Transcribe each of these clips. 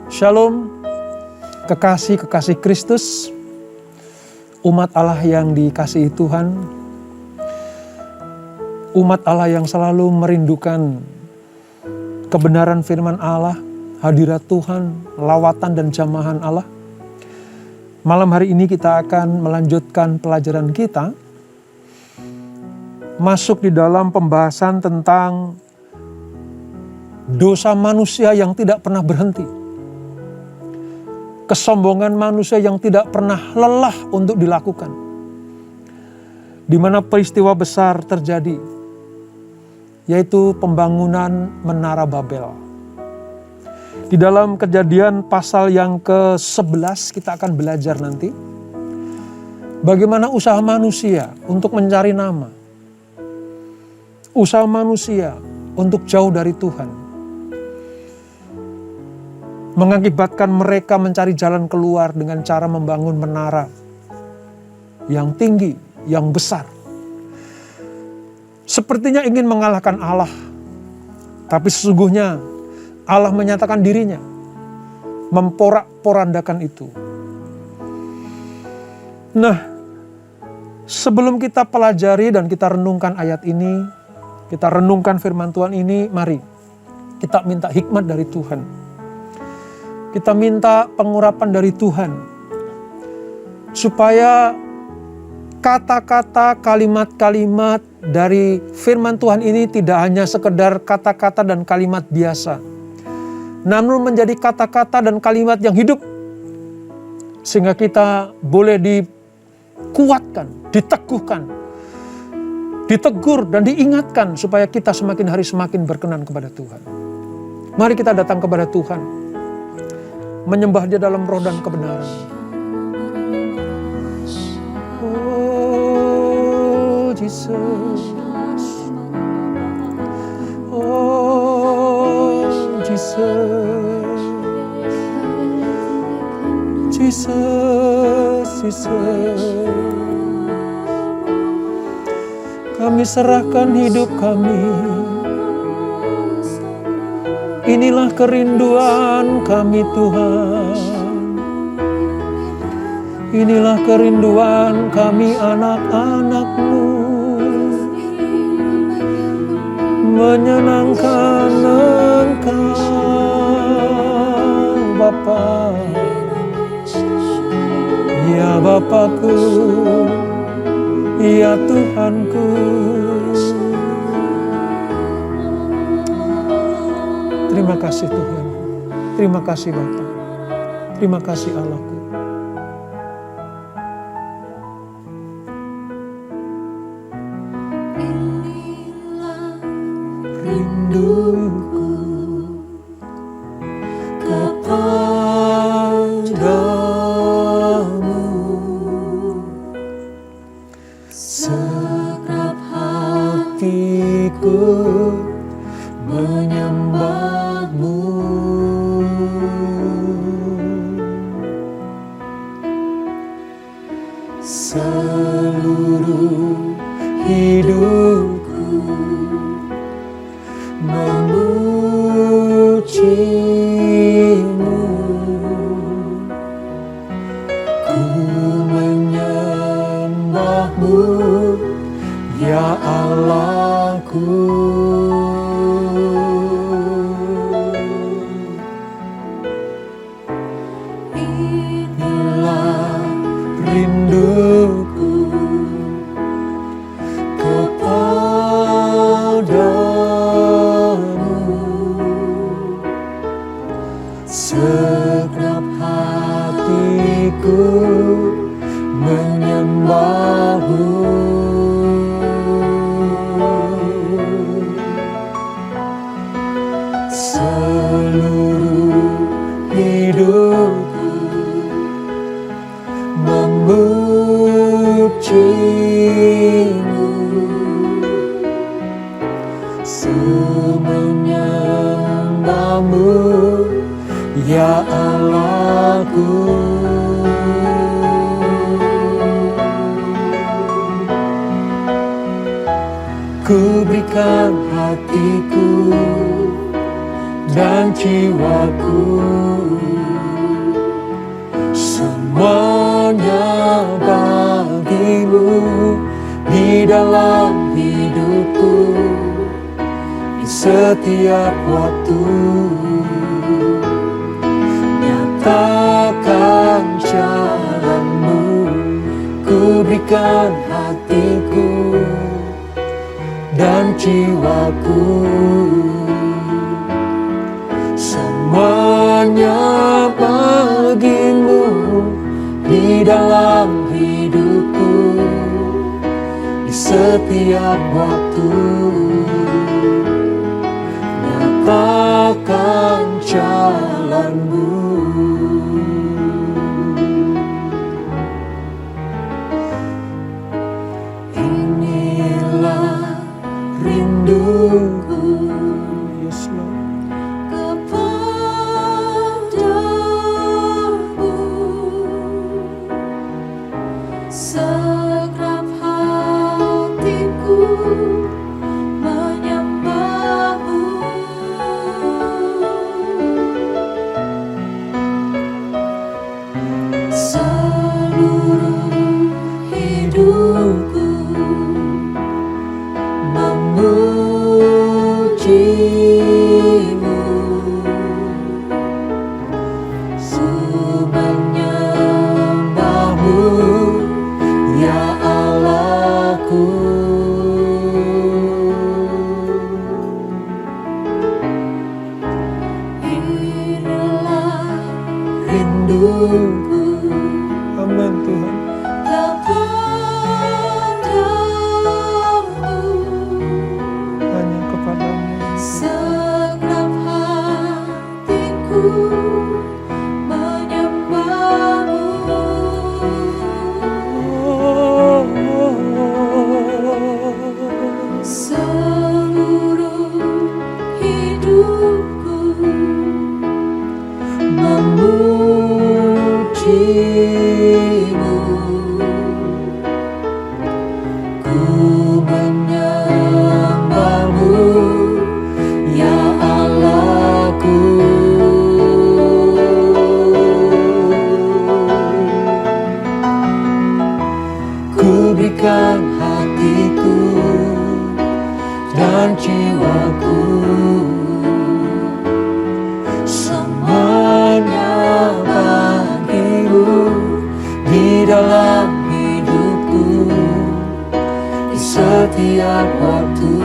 Shalom, kekasih-kekasih Kristus, umat Allah yang dikasihi Tuhan, umat Allah yang selalu merindukan kebenaran firman Allah, hadirat Tuhan, lawatan dan jamahan Allah. Malam hari ini kita akan melanjutkan pelajaran kita, masuk di dalam pembahasan tentang dosa manusia yang tidak pernah berhenti. Kesombongan manusia yang tidak pernah lelah untuk dilakukan. Di mana peristiwa besar terjadi, yaitu pembangunan Menara Babel. Di dalam Kejadian pasal yang ke-11 kita akan belajar nanti, bagaimana usaha manusia untuk mencari nama. Usaha manusia untuk jauh dari Tuhan. Mengakibatkan mereka mencari jalan keluar dengan cara membangun menara yang tinggi, yang besar. Sepertinya ingin mengalahkan Allah, tapi sesungguhnya Allah menyatakan dirinya, memporak-porandakan itu. Nah, sebelum kita pelajari dan kita renungkan ayat ini, kita renungkan firman Tuhan ini, mari kita minta hikmat dari Tuhan. Kita minta pengurapan dari Tuhan, supaya kata-kata, kalimat-kalimat dari firman Tuhan ini tidak hanya sekedar kata-kata dan kalimat biasa, namun menjadi kata-kata dan kalimat yang hidup, sehingga kita boleh dikuatkan, diteguhkan, ditegur dan diingatkan supaya kita semakin hari semakin berkenan kepada Tuhan. Mari kita datang kepada Tuhan, menyembah Dia dalam roh dan kebenaran. Oh Jesus, oh Jesus, Jesus, Jesus. Kami serahkan hidup kami. Inilah kerinduan kami Tuhan. Inilah kerinduan kami anak-anak-Mu. Menyenangkan Engkau Bapa. Ya Bapakku, ya Tuhanku. Terima kasih Tuhan, terima kasih Bapa, terima kasih Allahku. Inilah rinduku kepadamu, segenap hatiku menyembah. Seluruh hidupku memuji-Mu, ku menyembah-Mu, ya Allahku. Inilah rinduku kepadamu, segenap hatiku menyembah-Mu. Seluruh hidupku memuji-Mu, semenyembah-Mu, ya Allahku. Ku berikan hatiku dan jiwaku. Semuanya bagimu di dalam hidupku, di setiap waktu. Nyatakan jalanmu, ku berikan hatiku dan jiwaku. Semuanya bagimu di dalam hidupku, di setiap waktu. Nyatakan jalanmu. Inilah rinduku, yes Lord, kepadamu. Segenap hatiku menyembahmu. Seluruh hidupku memujimu. Ku menyembahmu, ya Allahku. Inilah rinduku, amin Tuhan, kepadamu, hanya kepadamu. Segenap hatiku menyembahmu. Seluruh hidupku memujimu. Ku menyembahmu, ya Allahku. Ku berikan hatiku dan jiwaku. Semuanya bagimu di dalam hidupku, di setiap waktu.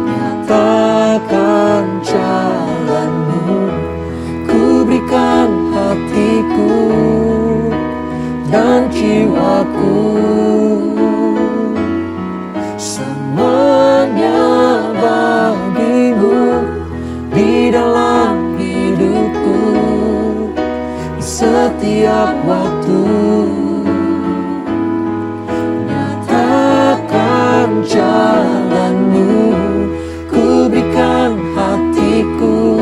Nyatakan jalanmu, ku berikan hatiku dan jiwaku. Semuanya bagimu di dalam hidupku, di setiap waktu. Nyatakan jalanmu, ku berikan hatiku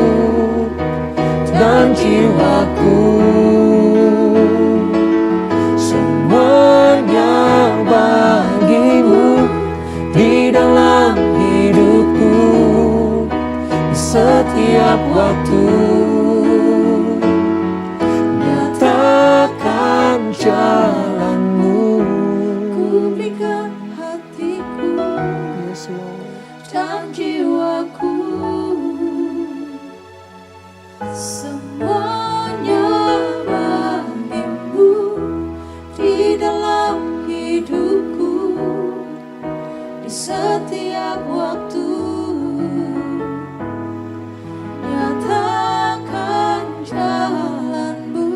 dan jiwaku. Semuanya bagimu di dalam hidupku, di setiap waktu. Nyatakan jalanmu, ku berikan hatiku, yes Lord, dan jiwaku. Semuanya bagimu di dalam hidupku, di setiap waktu. Nyatakan jalanmu.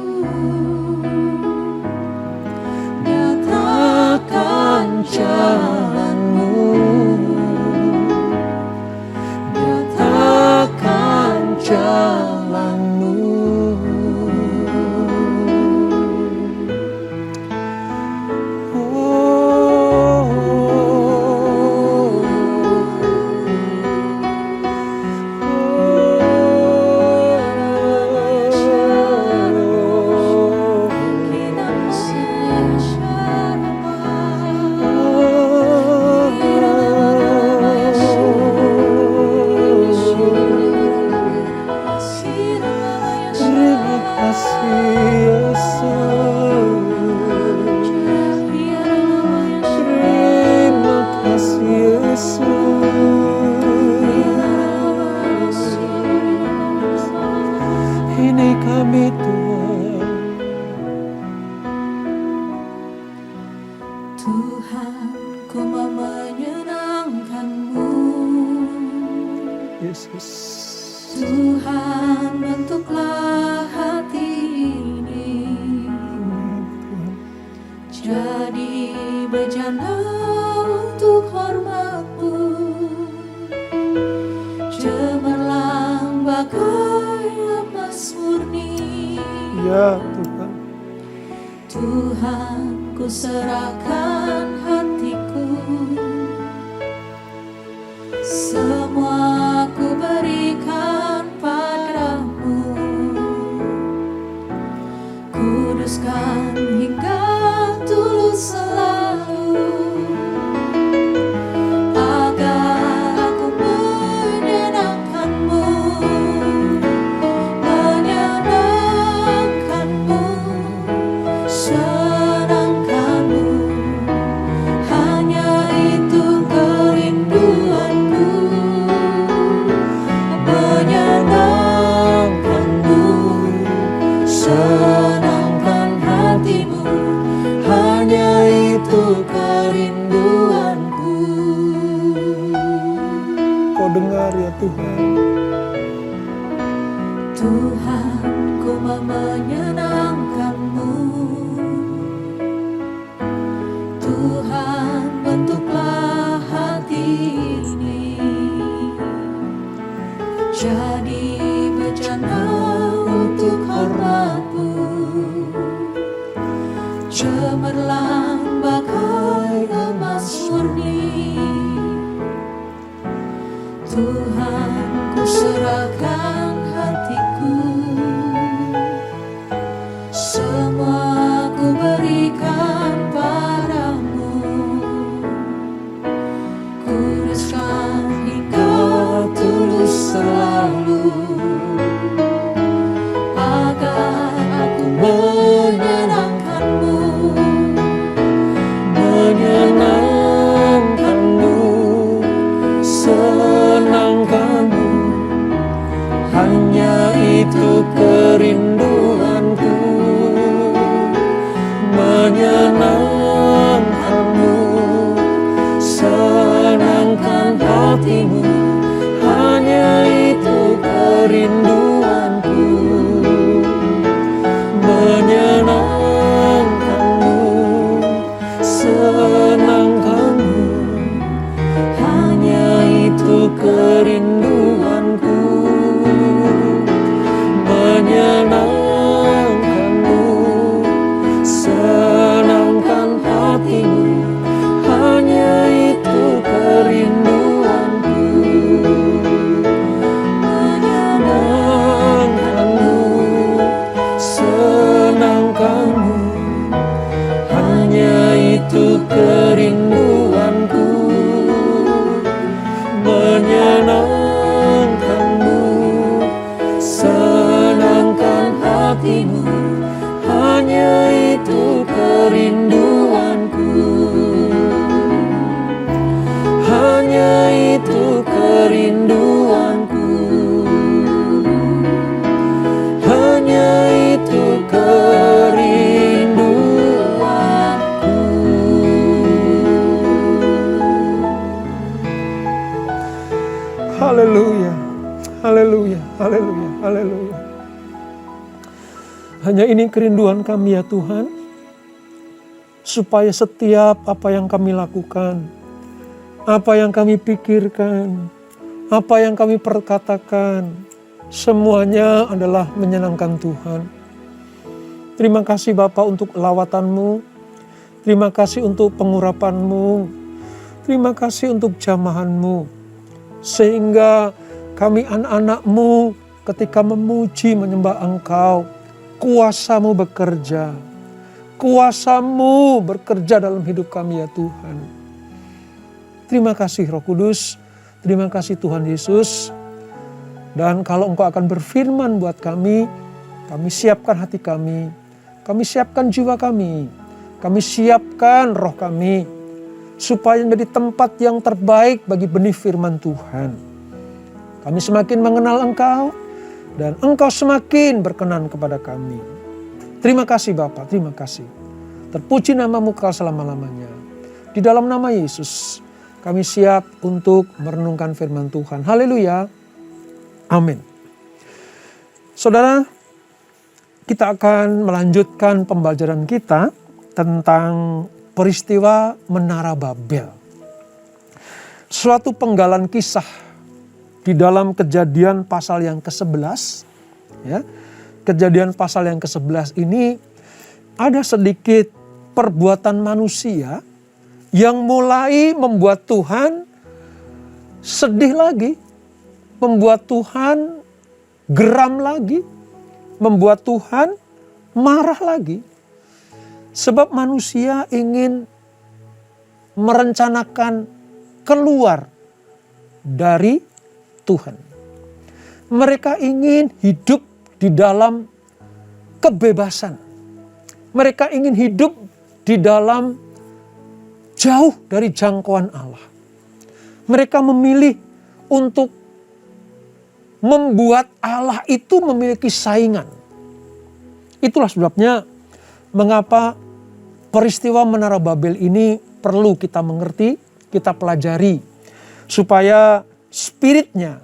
Tuhan, bentuklah hati ini jadi bejana untuk hormat-Mu, cemerlang bagai emas murni. Ya Tuhan. Tuhan, ku serahkan hatiku, semua ku berikan padamu. Kuduskan hingga tulus selalu, agar aku menyenangkan-Mu, menyenangkan-Mu, senangkan-Mu. Hanya itu kerinduanku, menyenangkan-Mu, senangkan hatimu. Hanya itu kerinduanku. Kau dengar ya Tuhan. Tuhan, ku mau menyenangkan-Mu. Tuhan, bentuklah hati ini jadi bejana untuk hormat-Mu, cemerlang bagai emas murni. Tuhan, ku serahkan hatiku, semua ku berikan padamu. Kuduskan hingga tulus selalu, agar aku menyenangkan-Mu, menyenangkan-Mu, senangkan-Mu. Hanya itu kerinduanku, menyenangkan-Mu, senangkan hatimu. Hanya itu kerinduanku, menyenangkan-Mu, senangkan-Mu. Hanya itu kerinduanku, menyenangkan-Mu, senangkan hatimu. Hanya itu kerinduanku, menyenangkan-Mu, senangkan-Mu. Hanya itu kerinduanku, menyenangkan-Mu, senangkan hatimu. Hanya itu kerinduanku, hanya itu kerinduanku, hanya itu kerinduanku. Haleluya, haleluya, haleluya, haleluya. Hanya ini kerinduan kami ya Tuhan, supaya setiap apa yang kami lakukan, apa yang kami pikirkan, apa yang kami perkatakan, semuanya adalah menyenangkan Tuhan. Terima kasih Bapa untuk lawatan-Mu, terima kasih untuk pengurapan-Mu, terima kasih untuk jamahan-Mu, sehingga kami anak-anak-Mu ketika memuji menyembah Engkau, kuasa-Mu bekerja. Kuasa-Mu bekerja dalam hidup kami ya Tuhan. Terima kasih Roh Kudus, terima kasih Tuhan Yesus. Dan kalau Engkau akan berfirman buat kami siapkan hati kami siapkan jiwa kami siapkan roh kami, supaya menjadi tempat yang terbaik bagi benih firman Tuhan. Kami semakin mengenal Engkau, dan Engkau semakin berkenan kepada kami. Terima kasih Bapa, terima kasih. Terpuji nama-Mu kekal selama-lamanya. Di dalam nama Yesus, kami siap untuk merenungkan firman Tuhan. Haleluya. Amin. Saudara, kita akan melanjutkan pembelajaran kita tentang peristiwa Menara Babel. Suatu penggalan kisah di dalam Kejadian pasal yang ke-11. Ya, Kejadian pasal yang ke-11 ini ada sedikit perbuatan manusia yang mulai membuat Tuhan sedih lagi, membuat Tuhan geram lagi, membuat Tuhan marah lagi. Sebab manusia ingin merencanakan keluar dari Tuhan. Mereka ingin hidup di dalam kebebasan. Mereka ingin hidup di dalam jauh dari jangkauan Allah. Mereka memilih untuk membuat Allah itu memiliki saingan. Itulah sebabnya mengapa peristiwa Menara Babel ini perlu kita mengerti, kita pelajari, supaya spiritnya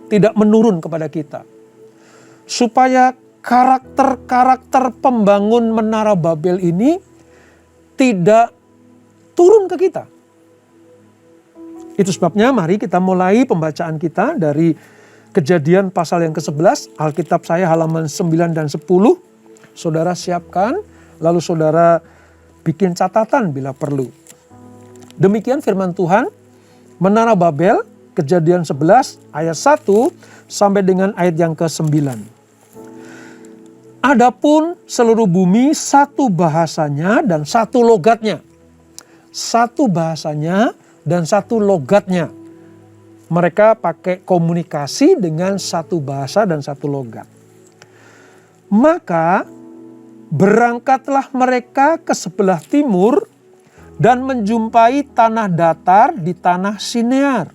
tidak menurun kepada kita. Supaya karakter-karakter pembangun Menara Babel ini tidak turun ke kita. Itu sebabnya mari kita mulai pembacaan kita dari Kejadian pasal yang ke-11, Alkitab saya halaman 9 dan 10. Saudara siapkan, lalu saudara bikin catatan bila perlu. Demikian firman Tuhan, Menara Babel, Kejadian 11 ayat 1 sampai dengan ayat yang ke-9. Adapun seluruh bumi satu bahasanya dan satu logatnya. Satu bahasanya dan satu logatnya. Mereka pakai komunikasi dengan satu bahasa dan satu logat. Maka berangkatlah mereka ke sebelah timur dan menjumpai tanah datar di tanah Sinear.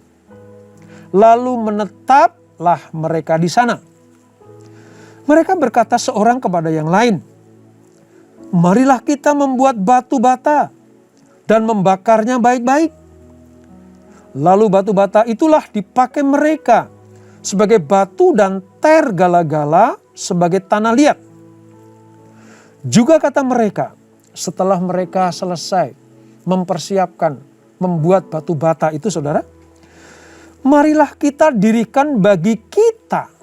Lalu menetaplah mereka di sana. Mereka berkata seorang kepada yang lain, marilah kita membuat batu bata dan membakarnya baik-baik. Lalu batu bata itulah dipakai mereka sebagai batu dan ter gala-gala sebagai tanah liat. Juga kata mereka, setelah mereka selesai mempersiapkan membuat batu bata itu, saudara, marilah kita dirikan bagi kita.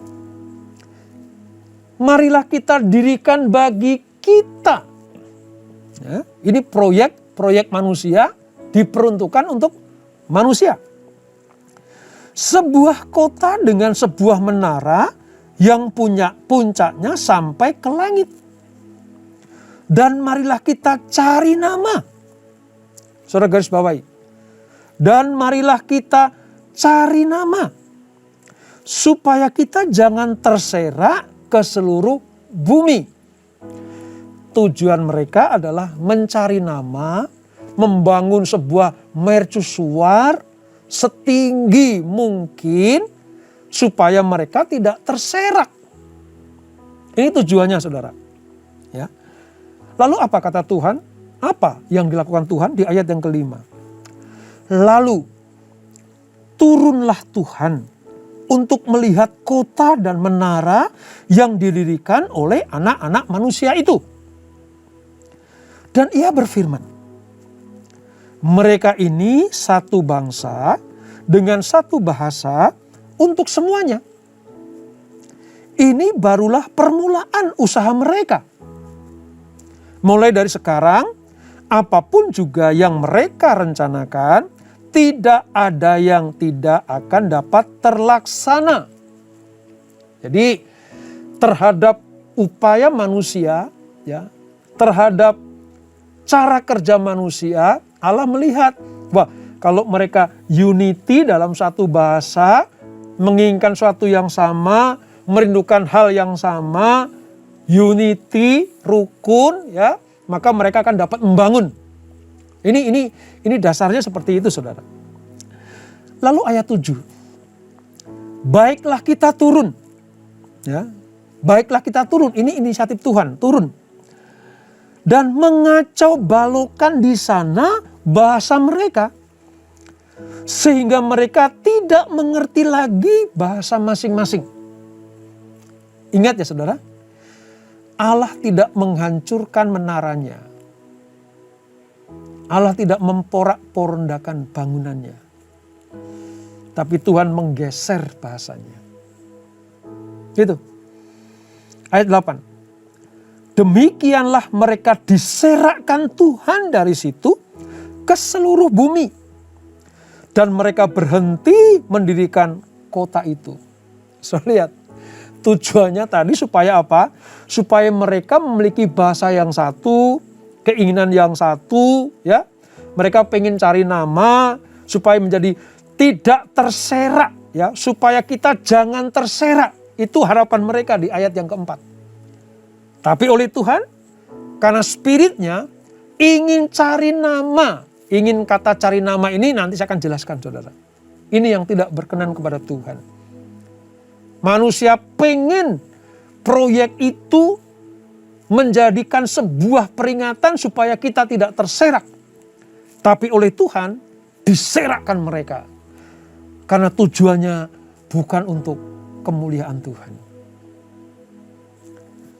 Marilah kita dirikan bagi kita. Ya, ini proyek manusia diperuntukkan untuk manusia. Sebuah kota dengan sebuah menara yang punya puncaknya sampai ke langit. Dan marilah kita cari nama. Saudara garis bawahi. Dan marilah kita cari nama. Supaya kita jangan terserak ke seluruh bumi. Tujuan mereka adalah mencari nama, membangun sebuah mercusuar setinggi mungkin supaya mereka tidak terserak. Ini tujuannya, saudara. Ya. Lalu apa kata Tuhan? Apa yang dilakukan Tuhan di ayat yang kelima? Lalu turunlah Tuhan untuk melihat kota dan menara yang didirikan oleh anak-anak manusia itu. Dan ia berfirman, mereka ini satu bangsa dengan satu bahasa untuk semuanya. Ini barulah permulaan usaha mereka. Mulai dari sekarang, apapun juga yang mereka rencanakan, tidak ada yang tidak akan dapat terlaksana. Jadi terhadap upaya manusia, ya, terhadap cara kerja manusia, Allah melihat, wah, kalau mereka unity dalam satu bahasa, menginginkan sesuatu yang sama, merindukan hal yang sama, unity, rukun, ya, maka mereka akan dapat membangun. Ini dasarnya seperti itu, saudara. Lalu ayat 7. Baiklah kita turun. Ya, baiklah kita turun. Ini inisiatif Tuhan, turun. Dan mengacau balukan di sana bahasa mereka. sehingga mereka tidak mengerti lagi bahasa masing-masing. Ingat ya saudara, Allah tidak menghancurkan menaranya. Allah tidak memporak-porandakan bangunannya. Tapi Tuhan menggeser bahasanya. Gitu. Ayat 8. Demikianlah mereka diserakkan Tuhan dari situ ke seluruh bumi. Dan mereka berhenti mendirikan kota itu. So lihat, tujuannya tadi supaya apa? Supaya mereka memiliki bahasa yang satu, keinginan yang satu, ya. Mereka pengen cari nama supaya menjadi tidak terserak, ya. Supaya kita jangan terserak. Itu harapan mereka di ayat yang keempat. Tapi oleh Tuhan, karena spiritnya ingin cari nama. Ingin kata cari nama ini nanti saya akan jelaskan saudara. Ini yang tidak berkenan kepada Tuhan. Manusia pengen proyek itu menjadikan sebuah peringatan supaya kita tidak terserak. Tapi oleh Tuhan diserakkan mereka. Karena tujuannya bukan untuk kemuliaan Tuhan.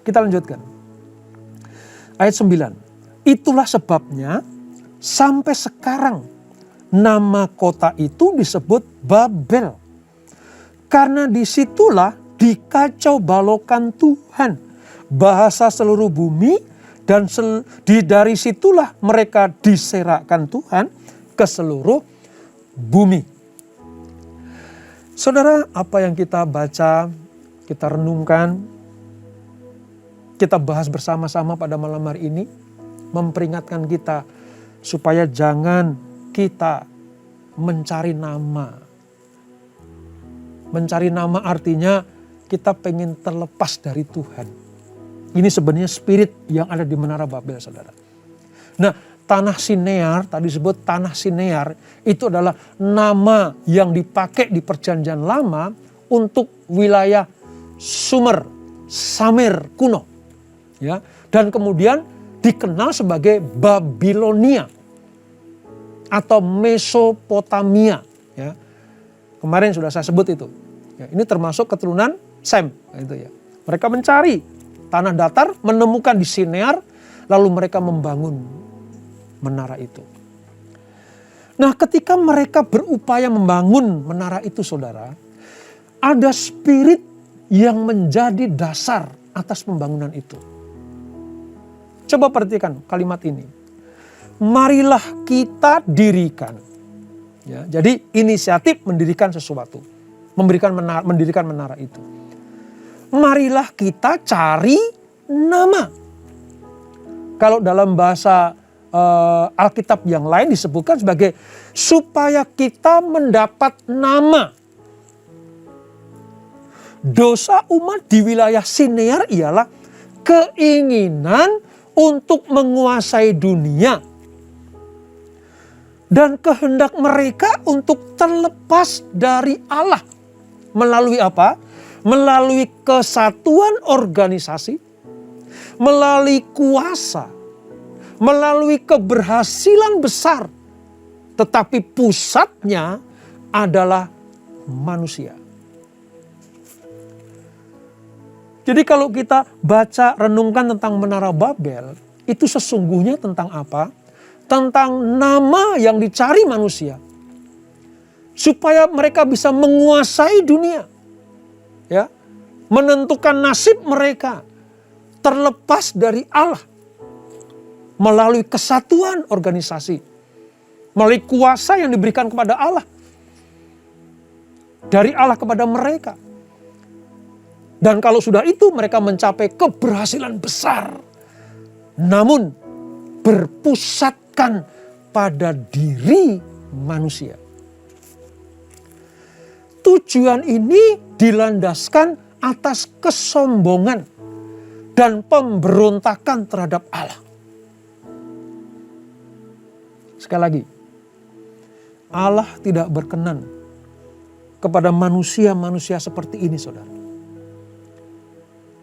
Kita lanjutkan. Ayat 9. Itulah sebabnya sampai sekarang nama kota itu disebut Babel. Karena disitulah dikacau balokan Tuhan. Bahasa seluruh bumi dan dari situlah mereka diserakkan Tuhan ke seluruh bumi. Saudara, apa yang kita baca, kita renungkan, kita bahas bersama-sama pada malam hari ini, memperingatkan kita supaya jangan kita mencari nama. Mencari nama artinya kita pengen terlepas dari Tuhan. Ini sebenarnya spirit yang ada di Menara Babel, saudara. Nah, tanah Sinear, tadi disebut tanah Sinear, itu adalah nama yang dipakai di Perjanjian Lama untuk wilayah Sumer, Samer kuno. Ya, dan kemudian dikenal sebagai Babilonia atau Mesopotamia. Ya. Kemarin sudah saya sebut itu. Ya, ini termasuk keturunan Sem. Gitu ya. Mereka mencari tanah datar, menemukan di Sinear, lalu mereka membangun menara itu. Nah, ketika mereka berupaya membangun menara itu, saudara, ada spirit yang menjadi dasar atas pembangunan itu. Coba perhatikan kalimat ini. Marilah kita dirikan. Ya, jadi inisiatif mendirikan sesuatu. Mendirikan menara itu. Marilah kita cari nama. Kalau dalam bahasa Alkitab yang lain disebutkan sebagai supaya kita mendapat nama. Dosa umat di wilayah Sinear ialah keinginan untuk menguasai dunia. Dan kehendak mereka untuk terlepas dari Allah. Melalui apa? Melalui kesatuan organisasi, melalui kuasa, melalui keberhasilan besar. Tetapi pusatnya adalah manusia. Jadi kalau kita baca, renungkan tentang Menara Babel, itu sesungguhnya tentang apa? Tentang nama yang dicari manusia. Supaya mereka bisa menguasai dunia. Ya, menentukan nasib mereka. Terlepas dari Allah. Melalui kesatuan organisasi. Melalui kuasa yang diberikan kepada Allah. Dari Allah kepada mereka. Dan kalau sudah itu mereka mencapai keberhasilan besar. Namun berpusatkan pada diri manusia. Tujuan ini dilandaskan atas kesombongan dan pemberontakan terhadap Allah. Sekali lagi, Allah tidak berkenan kepada manusia-manusia seperti ini, saudara.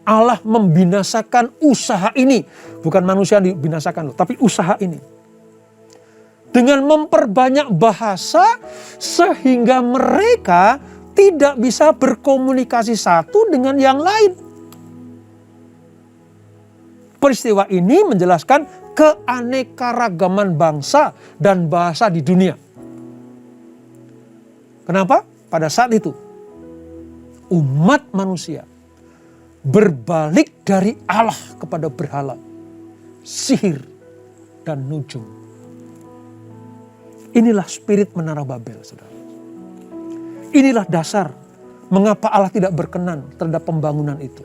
Allah membinasakan usaha ini. Bukan manusia yang dibinasakan loh, tapi usaha ini. dengan memperbanyak bahasa sehingga mereka tidak bisa berkomunikasi satu dengan yang lain. Peristiwa ini menjelaskan keanekaragaman bangsa dan bahasa di dunia. Kenapa? Pada saat itu umat manusia berbalik dari Allah kepada berhala, sihir, dan nujum. Inilah spirit Menara Babel, saudara. Inilah dasar mengapa Allah tidak berkenan terhadap pembangunan itu.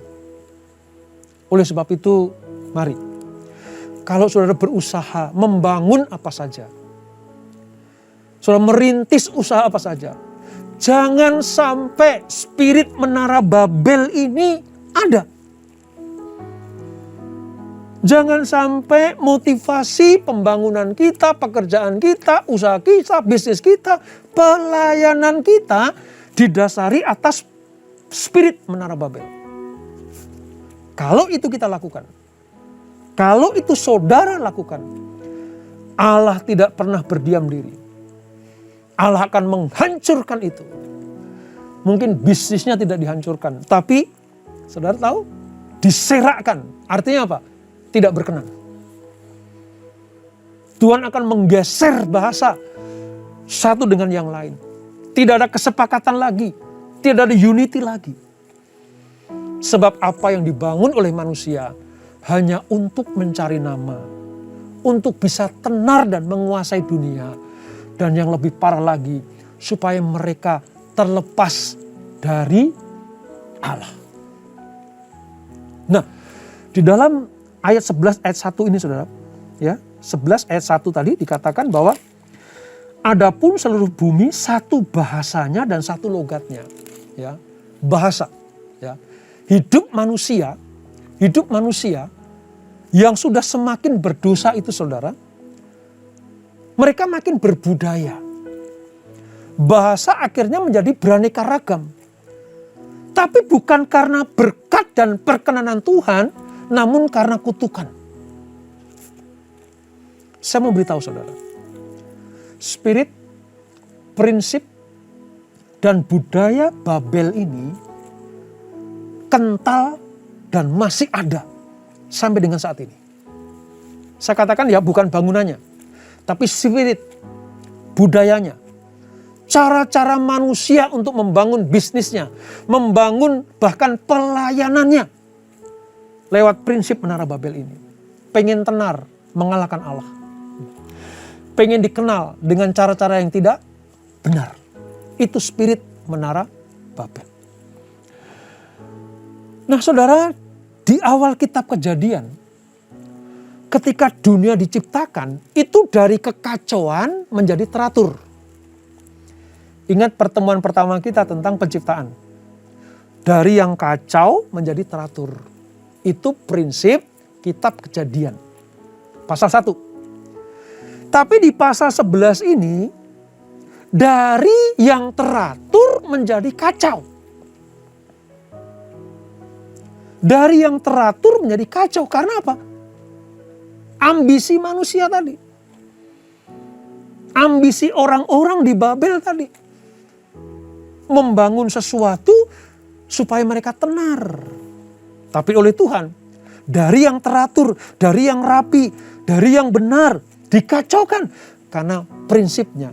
Oleh sebab itu, mari, kalau saudara berusaha membangun apa saja, saudara merintis usaha apa saja, jangan sampai spirit Menara Babel ini ada. Jangan sampai motivasi pembangunan kita, pekerjaan kita, usaha kita, bisnis kita, pelayanan kita didasari atas spirit Menara Babel. Kalau itu kita lakukan, kalau itu saudara lakukan, Allah tidak pernah berdiam diri. Allah akan menghancurkan itu. Mungkin bisnisnya tidak dihancurkan, tapi saudara tahu, diserakkan. Artinya apa? Tidak berkenan. Tuhan akan menggeser bahasa satu dengan yang lain. Tidak ada kesepakatan lagi. Tidak ada unity lagi. Sebab apa yang dibangun oleh manusia hanya untuk mencari nama. Untuk bisa tenar dan menguasai dunia. Dan yang lebih parah lagi, supaya mereka terlepas dari Allah. Nah, di dalam ayat 11 ayat 1 ini saudara, ya, 11 ayat 1 tadi dikatakan bahwa adapun seluruh bumi satu bahasanya dan satu logatnya, ya. Bahasa, ya. Hidup manusia yang sudah semakin berdosa itu saudara, mereka makin berbudaya. Bahasa akhirnya menjadi beraneka ragam. Tapi bukan karena berkat dan perkenanan Tuhan, namun karena kutukan. Saya mau beritahu saudara, spirit, prinsip, dan budaya Babel ini kental dan masih ada sampai dengan saat ini. Saya katakan ya bukan bangunannya, tapi spirit, budayanya, cara-cara manusia untuk membangun bisnisnya, membangun bahkan pelayanannya lewat prinsip Menara Babel ini. Pengen tenar, mengalahkan Allah. Pengen dikenal dengan cara-cara yang tidak benar. Itu spirit Menara Babel. Nah saudara, di awal kitab Kejadian, ketika dunia diciptakan, itu dari kekacauan menjadi teratur. Ingat pertemuan pertama kita tentang penciptaan. Dari yang kacau menjadi teratur. Itu prinsip kitab Kejadian. Pasal 1. Tapi di pasal 11 ini, dari yang teratur menjadi kacau. Dari yang teratur menjadi kacau. Karena apa? Ambisi manusia tadi. Ambisi orang-orang di Babel tadi. Membangun sesuatu supaya mereka tenar. Tapi oleh Tuhan, dari yang teratur, dari yang rapi, dari yang benar, dikacaukan. Karena prinsipnya,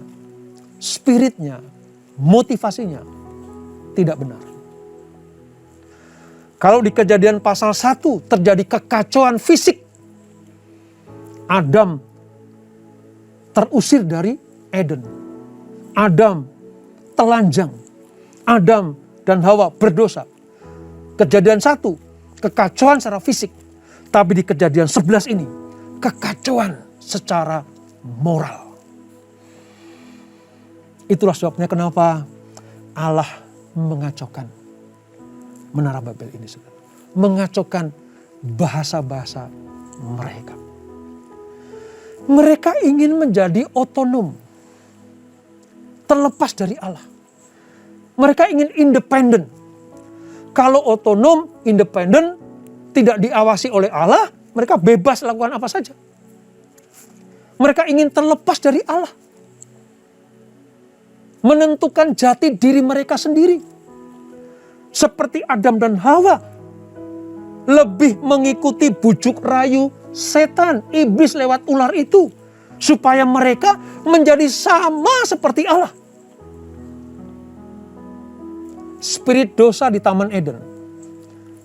spiritnya, motivasinya tidak benar. Kalau di Kejadian pasal 1 terjadi kekacauan fisik. Adam terusir dari Eden. Adam telanjang. Adam dan Hawa berdosa. Kejadian 1, kekacauan secara fisik. Tapi di Kejadian 11 ini, kekacauan secara moral. Itulah sebabnya kenapa Allah mengacaukan Menara Babel ini. Mengacaukan bahasa-bahasa mereka. Mereka ingin menjadi otonom. Terlepas dari Allah. Mereka ingin independen. Kalau otonom, independen, tidak diawasi oleh Allah, mereka bebas lakukan apa saja. Mereka ingin terlepas dari Allah. Menentukan jati diri mereka sendiri. Seperti Adam dan Hawa. Lebih mengikuti bujuk rayu setan, iblis lewat ular itu. Supaya mereka menjadi sama seperti Allah. Spirit dosa di Taman Eden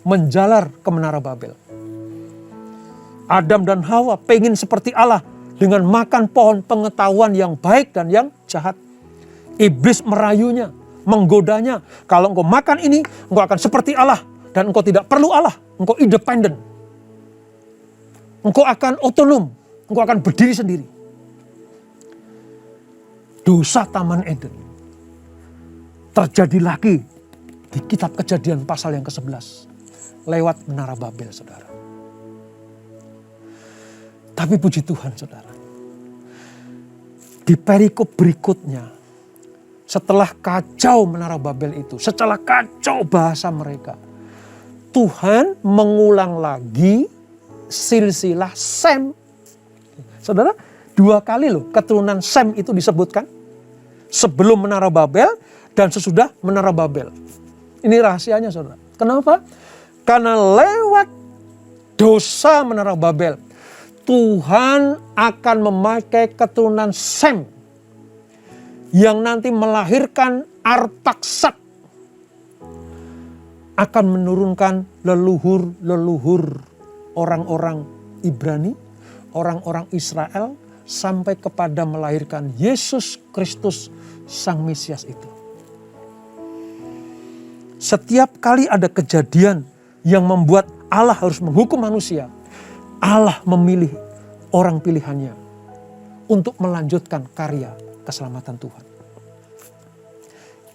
menjalar ke Menara Babel. Adam dan Hawa pengen seperti Allah dengan makan pohon pengetahuan yang baik dan yang jahat. Iblis merayunya, menggodanya. Kalau engkau makan ini, engkau akan seperti Allah. Dan engkau tidak perlu Allah, engkau independen. Engkau akan otonom, engkau akan berdiri sendiri. Dosa Taman Eden terjadi lagi di kitab Kejadian pasal yang ke-11. Lewat Menara Babel, saudara. Tapi puji Tuhan, saudara. Di perikop berikutnya, setelah kacau Menara Babel itu, setelah kacau bahasa mereka, Tuhan mengulang lagi silsilah Sem. Saudara, 2 kali loh keturunan Sem itu disebutkan. Sebelum Menara Babel dan sesudah Menara Babel. Ini rahasianya, saudara. Kenapa? Karena lewat dosa Menara Babel, Tuhan akan memakai keturunan Sem yang nanti melahirkan Arpaksad, akan menurunkan leluhur-leluhur orang-orang Ibrani, orang-orang Israel, sampai kepada melahirkan Yesus Kristus Sang Mesias itu. Setiap kali ada kejadian yang membuat Allah harus menghukum manusia, Allah memilih orang pilihannya untuk melanjutkan karya keselamatan Tuhan.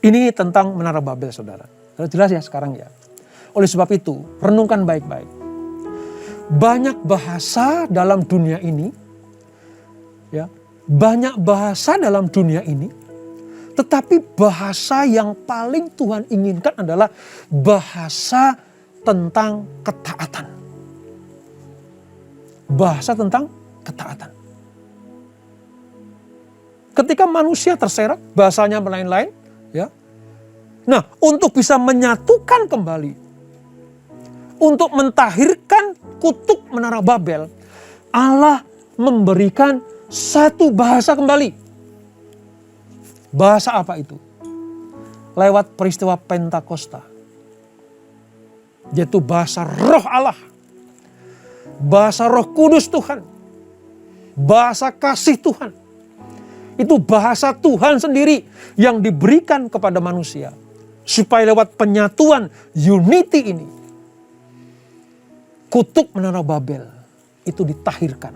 Ini tentang Menara Babel, saudara. Sudah jelas ya sekarang ya. Oleh sebab itu, renungkan baik-baik. Banyak bahasa dalam dunia ini, ya, banyak bahasa dalam dunia ini, tetapi bahasa yang paling Tuhan inginkan adalah bahasa tentang ketaatan. Bahasa tentang ketaatan. Ketika manusia terserak, bahasanya lain-lain, ya. Nah, untuk bisa menyatukan kembali, untuk mentahirkan kutuk Menara Babel, Allah memberikan satu bahasa kembali. Bahasa apa itu? Lewat peristiwa Pentakosta. Yaitu bahasa Roh Allah. Bahasa Roh Kudus Tuhan. Bahasa kasih Tuhan. Itu bahasa Tuhan sendiri yang diberikan kepada manusia. Supaya lewat penyatuan unity ini, kutuk Menara Babel itu ditahirkan.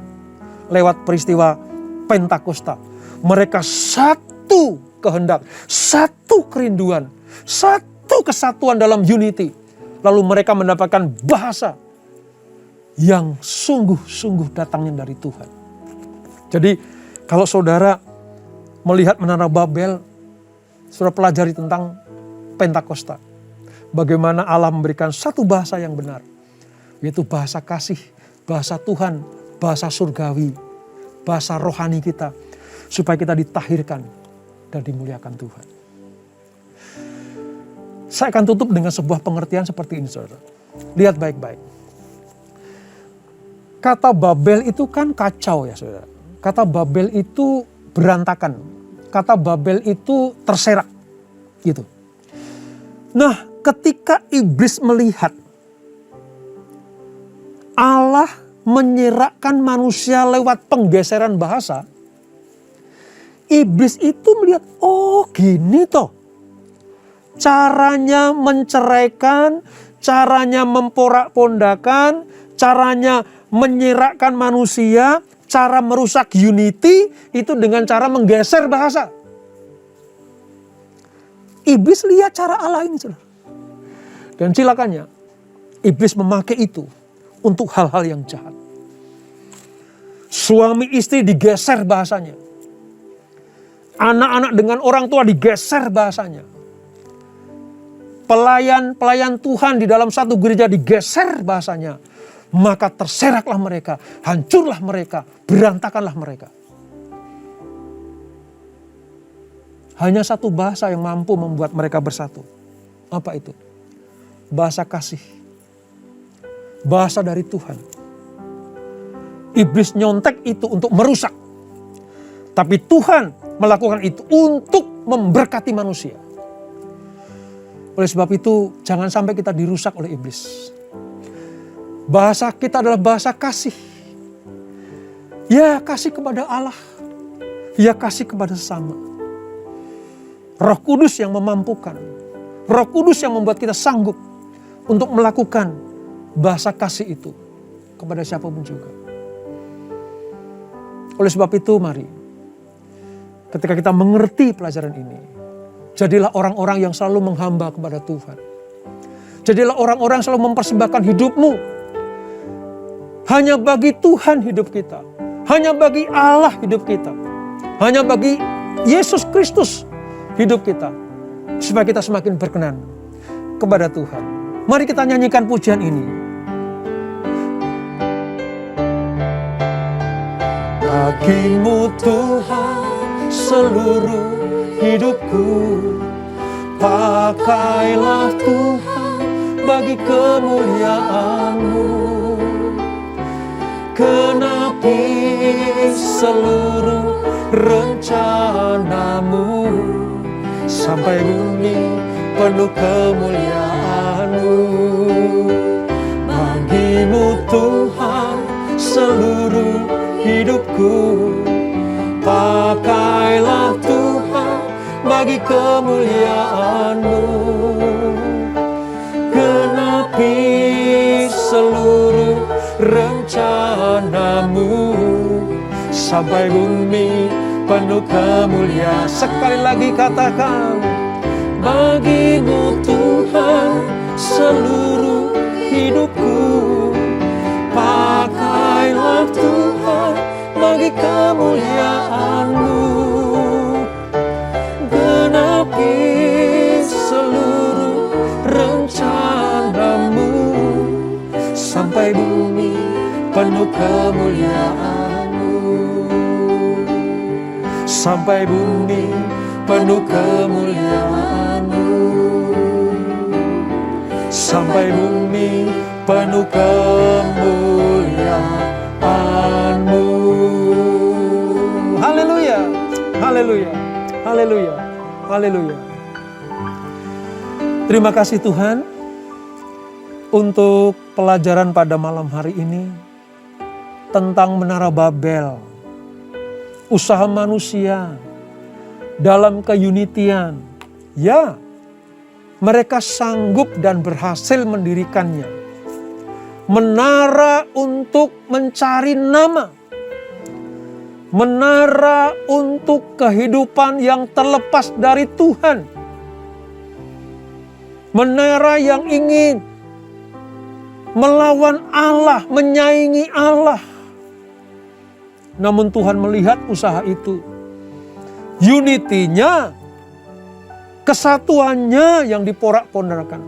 Lewat peristiwa Pentakosta. Mereka satu kehendak, satu kerinduan, satu kesatuan dalam unity. Lalu mereka mendapatkan bahasa yang sungguh-sungguh datangnya dari Tuhan. Jadi kalau saudara melihat Menara Babel, saudara pelajari tentang Pentakosta. Bagaimana Allah memberikan satu bahasa yang benar. Yaitu bahasa kasih, bahasa Tuhan, bahasa surgawi, bahasa rohani kita. Supaya kita ditahirkan dan dimuliakan Tuhan. Saya akan tutup dengan sebuah pengertian seperti ini, saudara. Lihat baik-baik. Kata Babel itu kan kacau ya, saudara. Kata Babel itu berantakan. Kata Babel itu terserak. Gitu. Nah, ketika iblis melihat Allah menyerakkan manusia lewat penggeseran bahasa, iblis itu melihat, oh gini toh. Caranya menceraikan, caranya memporak-pondakan, caranya menyerakkan manusia, cara merusak unity itu dengan cara menggeser bahasa. Iblis lihat cara Allah ini, saudara. Dan silakannya, iblis memakai itu untuk hal-hal yang jahat. Suami istri digeser bahasanya. Anak-anak dengan orang tua digeser bahasanya. Pelayan-pelayan Tuhan di dalam satu gereja digeser bahasanya. Maka terseraklah mereka, hancurlah mereka, berantakanlah mereka. hanya satu bahasa yang mampu membuat mereka bersatu. Apa itu? Bahasa kasih. Bahasa dari Tuhan. Iblis nyontek itu untuk merusak. Tapi Tuhan melakukan itu untuk memberkati manusia. Oleh sebab itu, jangan sampai kita dirusak oleh iblis. Bahasa kita adalah bahasa kasih. Ya, kasih kepada Allah. Ya, kasih kepada sesama. Roh Kudus yang memampukan. Roh Kudus yang membuat kita sanggup untuk melakukan bahasa kasih itu kepada siapapun juga. Oleh sebab itu, mari ketika kita mengerti pelajaran ini, jadilah orang-orang yang selalu menghamba kepada Tuhan. Jadilah orang-orang yang selalu mempersembahkan hidupmu hanya bagi Tuhan hidup kita. Hanya bagi Allah hidup kita. Hanya bagi Yesus Kristus hidup kita. Supaya kita semakin berkenan kepada Tuhan. Mari kita nyanyikan pujian ini. Bagimu Tuhan seluruh hidupku, pakailah Tuhan bagi kemuliaan-Mu. Genapi seluruh rencana-Mu, sampai bumi penuh kemuliaan-Mu. Bagimu Tuhan seluruh hidupku, pakailah Tuhan bagi kemuliaan-Mu. Genapi seluruh rencana-Mu, sampai bumi penuh kemuliaan. Sekali lagi katakan, bagimu Tuhan seluruh hidupku, pakailah Tuhan bagi kemuliaan-Mu. Genapi seluruh rencana-Mu, sampai bumi penuh kemuliaan-Mu. Sampai bumi penuh kemuliaan-Mu. Sampai bumi penuh kemuliaan-Mu. Haleluya, haleluya, haleluya, haleluya. Terima kasih Tuhan untuk pelajaran pada malam hari ini tentang Menara Babel. Usaha manusia dalam keunitian. Ya, mereka sanggup dan berhasil mendirikannya. Menara untuk mencari nama. Menara untuk kehidupan yang terlepas dari Tuhan. Menara yang ingin melawan Allah, menyaingi Allah. Namun Tuhan melihat usaha itu. Unity-nya, kesatuannya yang diporak-pondakan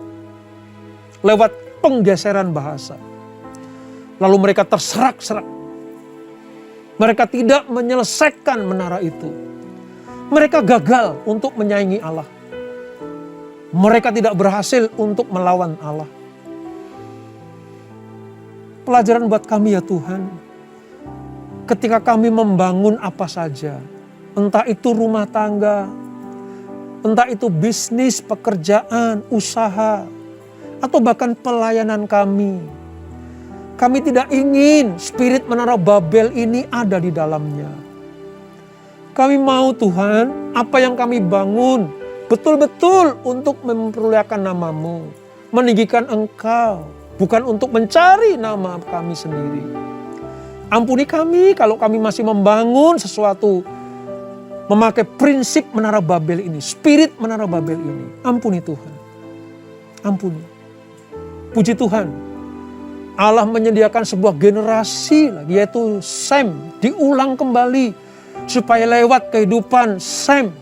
lewat penggeseran bahasa. Lalu mereka terserak-serak. Mereka tidak menyelesaikan menara itu. Mereka gagal untuk menyaingi Allah. Mereka tidak berhasil untuk melawan Allah. Pelajaran buat kami ya Tuhan. Ketika kami membangun apa saja, entah itu rumah tangga, entah itu bisnis, pekerjaan, usaha, atau bahkan pelayanan kami tidak ingin spirit Menara Babel ini ada di dalamnya. Kami mau Tuhan, apa yang kami bangun betul-betul untuk memperlihatkan nama-Mu, meninggikan Engkau, bukan untuk mencari nama kami sendiri. Ampuni kami kalau kami masih membangun sesuatu memakai prinsip Menara Babel ini, spirit Menara Babel ini. Ampuni Tuhan. Ampuni. Puji Tuhan. Allah menyediakan sebuah generasi lagi, yaitu Sem, diulang kembali supaya lewat kehidupan Sem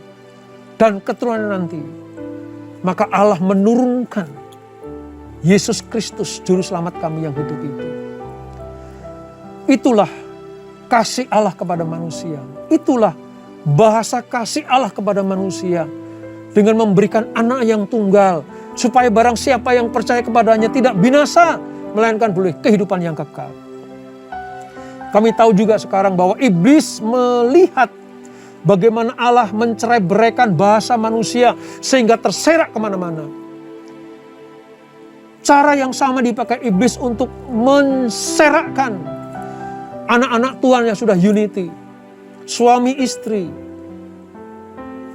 dan keturunan nanti, maka Allah menurunkan Yesus Kristus juru selamat kami yang hidup itu. Itulah kasih Allah kepada manusia. Itulah bahasa kasih Allah kepada manusia dengan memberikan anak yang tunggal, supaya barang siapa yang percaya kepadanya tidak binasa, melainkan boleh kehidupan yang kekal. Kami tahu juga sekarang bahwa iblis melihat bagaimana Allah mencerai-beraikan bahasa manusia sehingga terserak kemana-mana. Cara yang sama dipakai iblis untuk menserakkan anak-anak Tuhan yang sudah unity, suami istri,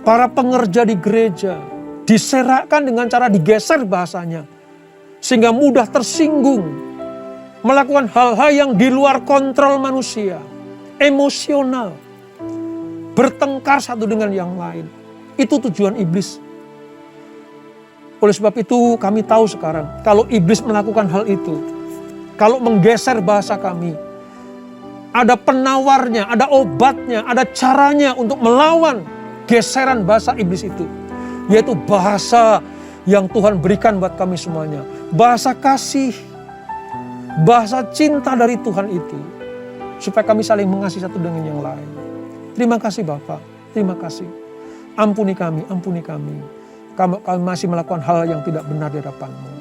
para pengerja di gereja, diserakkan dengan cara digeser bahasanya, sehingga mudah tersinggung, melakukan hal-hal yang di luar kontrol manusia, emosional, bertengkar satu dengan yang lain. Itu tujuan iblis. Oleh sebab itu kami tahu sekarang, kalau iblis melakukan hal itu, kalau menggeser bahasa kami, ada penawarnya, ada obatnya, ada caranya untuk melawan geseran bahasa iblis itu. Yaitu bahasa yang Tuhan berikan buat kami semuanya. Bahasa kasih, bahasa cinta dari Tuhan itu. Supaya kami saling mengasihi satu dengan yang lain. Terima kasih Bapak, terima kasih. Ampuni kami, ampuni kami. Kami masih melakukan hal yang tidak benar di hadapan-Mu.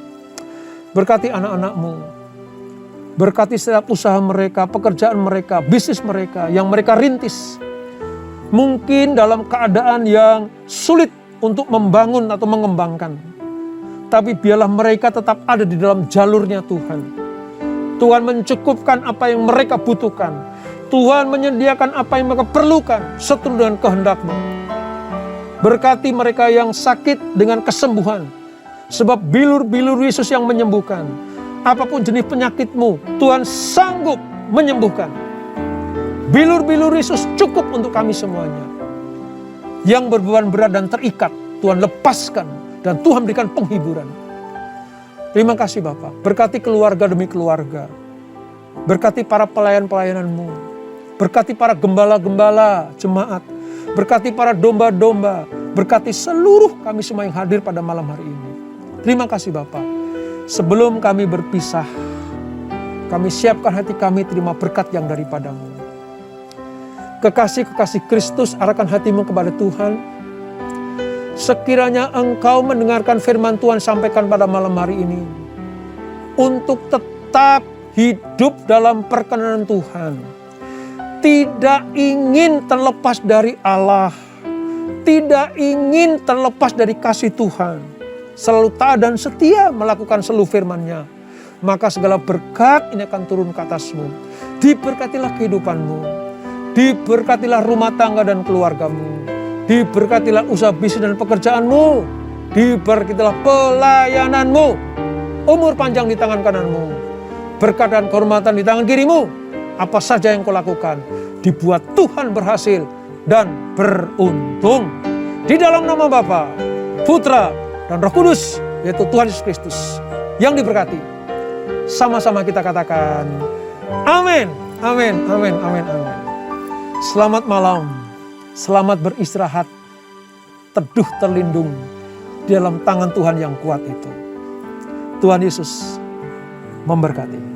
Berkati anak-anak-Mu. Berkati setiap usaha mereka, pekerjaan mereka, bisnis mereka yang mereka rintis. Mungkin dalam keadaan yang sulit untuk membangun atau mengembangkan. Tapi biarlah mereka tetap ada di dalam jalurnya Tuhan. Tuhan mencukupkan apa yang mereka butuhkan. Tuhan menyediakan apa yang mereka perlukan seturut dengan kehendak-Mu. Berkati mereka yang sakit dengan kesembuhan. Sebab bilur-bilur Yesus yang menyembuhkan. Apapun jenis penyakitmu, Tuhan sanggup menyembuhkan. Bilur-bilur Yesus cukup untuk kami semuanya. Yang berbeban berat dan terikat, Tuhan lepaskan. Dan Tuhan berikan penghiburan. Terima kasih Bapak. Berkati keluarga demi keluarga. Berkati para pelayan-pelayanan-Mu. Berkati para gembala-gembala jemaat. Berkati para domba-domba. Berkati seluruh kami semua yang hadir pada malam hari ini. Terima kasih Bapak. Sebelum kami berpisah, kami siapkan hati kami terima berkat yang daripada-Mu. Kekasih-kekasih Kristus, arahkan hatimu kepada Tuhan. Sekiranya engkau mendengarkan firman Tuhan sampaikan pada malam hari ini. Untuk tetap hidup dalam perkenanan Tuhan. Tidak ingin terlepas dari Allah. Tidak ingin terlepas dari kasih Tuhan. Selalu taat dan setia melakukan seluruh firman-Nya. Maka segala berkat ini akan turun ke atasmu. Diberkatilah kehidupanmu. Diberkatilah rumah tangga dan keluargamu. Diberkatilah usaha bisnis dan pekerjaanmu. Diberkatilah pelayananmu. Umur panjang di tangan kananmu. Berkat dan kehormatan di tangan kirimu. Apa saja yang kau lakukan, dibuat Tuhan berhasil dan beruntung. Di dalam nama Bapa, Putra, dan Roh Kudus, yaitu Tuhan Yesus Kristus, yang diberkati. Sama-sama kita katakan, amin, amin, amin, amin, amin. Selamat malam, selamat beristirahat, teduh terlindung di dalam tangan Tuhan yang kuat itu. Tuhan Yesus memberkati.